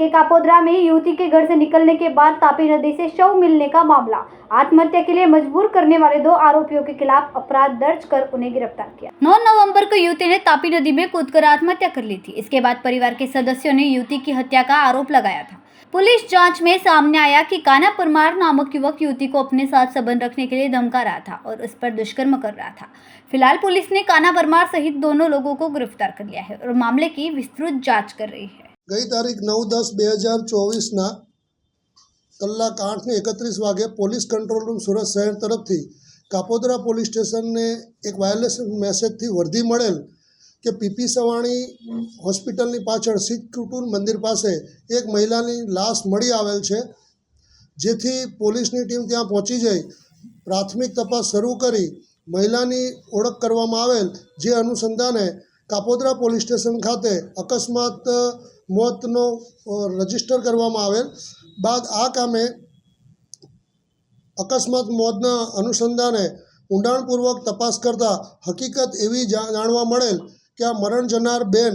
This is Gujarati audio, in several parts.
के कापोद्रा में युवती के घर से निकलने के बाद तापी नदी से शव मिलने का मामला, आत्महत्या के लिए मजबूर करने वाले 2 आरोपियों के खिलाफ अपराध दर्ज कर उन्हें गिरफ्तार किया। 9 नवंबर को युवती ने तापी नदी में कूदकर आत्महत्या कर ली थी। इसके बाद परिवार के सदस्यों ने युवती की हत्या का आरोप लगाया था। पुलिस जांच में सामने आया कि कान्हा परमार नामक युवक युवती को अपने साथ संबंध रखने के लिए धमका रहा था और उस पर दुष्कर्म कर रहा था। फिलहाल पुलिस ने कान्हा परमार सहित दोनों लोगों को गिरफ्तार कर लिया है और मामले की विस्तृत जांच कर रही है। गई तारीख 9/10/2024 કલાક 8:31 વાગે પોલીસ કંટ્રોલ રૂમ સુરત શહેર તરફથી કાપોદ્રા પોલીસ સ્ટેશનને એક વાયરલેસ મેસેજથી વર્ધી મળેલ કે પીપી સવાણી હોસ્પિટલની પાછળ શીખ કુટુંબ મંદિર પાસે એક મહિલાની લાશ મળી આવેલ છે, જેથી પોલીસની ટીમ ત્યાં પહોંચી જઈ પ્રાથમિક તપાસ શરૂ કરી મહિલાની ઓળખ કરવામાં આવેલ, જે અનુસંધાને કાપોદ્રા પોલીસ સ્ટેશન ખાતે અકસ્માત મોતનો રજીસ્ટર કરવામાં આવેલ બાદ આ કામે અકસ્માત મોતના અનુસંધાને ઊંડાણપૂર્વક તપાસ કરતા હકીકત એવી જાણવા મળેલ કે આ મરણ જનાર બેન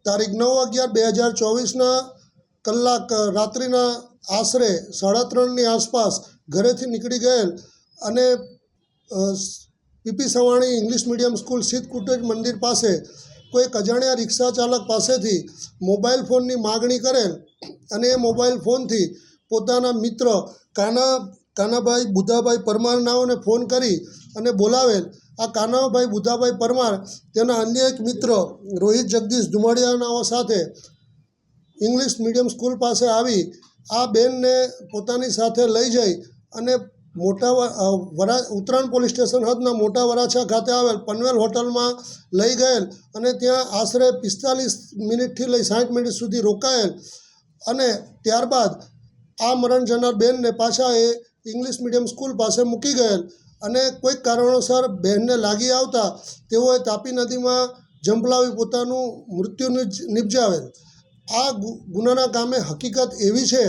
તારીખ 9/11/2024 કલાક રાત્રિના આશરે 3:30ની આસપાસ ઘરેથી નીકળી ગયેલ અને P P Savani English medium school શીખ કુટીર મંદિર પાસે કોઈ અજાણ્યા રિક્ષા ચાલક પાસેથી મોબાઈલ ફોનની માગણી કરેલ અને એ મોબાઈલ ફોનથી પોતાના મિત્ર કાનાભાઈ બુધાભાઈ પરમારનાઓને ફોન કરી અને બોલાવેલ। આ કાનાભાઈ બુધાભાઈ પરમાર તેના અન્ય એક મિત્ર રોહિત જગદીશ ધુમાડિયાનાઓ સાથે ઇંગ્લિશ મીડિયમ સ્કૂલ પાસે આવી આ બેનને પોતાની સાથે લઈ જઈ અને ઉત્તરાયણ પોલીસ સ્ટેશન હદના મોટા વરાછા ખાતે આવેલ પનવેલ હોટલમાં લઈ ગયેલ અને ત્યાં આશરે 45 મિનિટથી લઈ 60 મિનિટ સુધી રોકાયેલ અને ત્યારબાદ આ મરણ જનાર બેનને પાછા એ ઇંગ્લિશ મીડિયમ સ્કૂલ પાસે મૂકી ગયેલ અને કોઈક કારણોસર બહેનને લાગી આવતા તેઓએ તાપી નદીમાં ઝંપલાવી પોતાનું મૃત્યુ નિપજાવેલ। આ ગુનાના કામે હકીકત એવી છે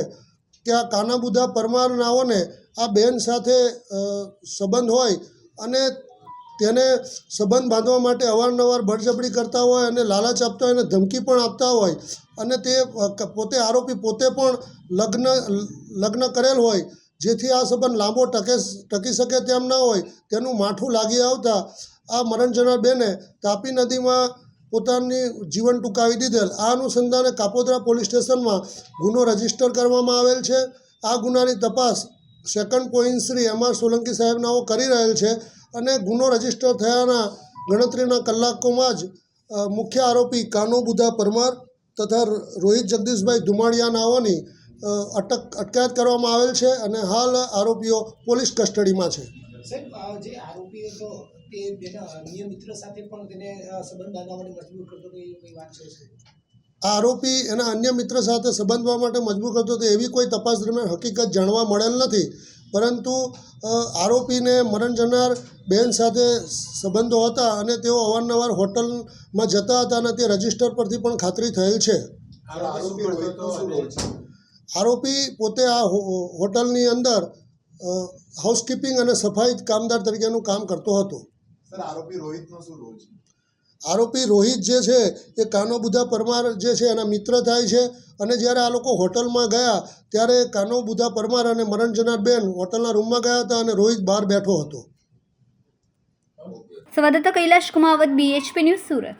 કે આ કાનાબુધા પરમારનાઓને આ બેન સાથે સંબંધ હોય અને તેને સંબંધ બાંધવા માટે અવારનવાર બળજબરી કરતા હોય અને લાલચ આપતા હોય અને ધમકી પણ આપતા હોય અને તે પોતે આરોપી પોતે પણ લગ્ન કરેલ હોય, જેથી આ સંબંધ લાંબો ટકી શકે તેમ ન હોય તેનું માઠું લાગી આવતા આ મરણ જનાર બેને તાપી નદીમાં પોતાની જીવન ટૂંકાવી દીધેલ। આ અનુસંધાને કાપોદ્રા પોલીસ સ્ટેશનમાં ગુનો રજીસ્ટર કરવામાં આવેલ છે। આ ગુનાની તપાસ second point Shri M R Solanki સાહેબનાઓ કરી રહેલ છે અને ગુનો રજીસ્ટર થયાના ગણતરીના કલાકોમાં જ મુખ્ય આરોપી કાનોબુધા પરમાર તથા રોહિત જગદીશભાઈ ધુમાડિયાનાઓની અટકાયત કરવામાં આવેલ છે અને હાલ આરોપીઓ પોલીસ કસ્ટડીમાં છે। સાહેબ, જે આરોપી હતો તે અન્ય મિત્ર સાથે પણ તેને સંબંધ બાંધવા માટે મજબૂર કરતો તો એ કોઈ વાત છે? આ આરોપી એના અન્ય મિત્ર સાથે સંબંધવા માટે મજબૂર કરતો હતો એવી કોઈ તપાસ દરમિયાન હકીકત જાણવા મળેલ નથી, પરંતુ આરોપીને મરણ જનાર બેન સાથે સંબંધો હતા અને તેઓ અવારનવાર હોટલમાં જતા હતા અને તે રજીસ્ટર પરથી પણ ખાતરી થયેલ છે। આરોપી પોતે આ હોટલની અંદર હાઉસકીપિંગ અને સફાઈ કામદાર તરીકેનું કામ કરતો હતો। આરોપી રોહિત જે છે એ કાનોબુધા પરમાર જે છે એના મિત્ર થાય છે અને જ્યારે આ લોકો હોટલમાં ગયા ત્યારે કાનોબુધા પરમાર અને મરણ જનાર બેન હોટલના રૂમમાં ગયા હતા અને રોહિત બહાર બેઠો હતો। સંવાદદાતા કૈલાશ કુમાવત, BHP ન્યૂઝ, સુરત।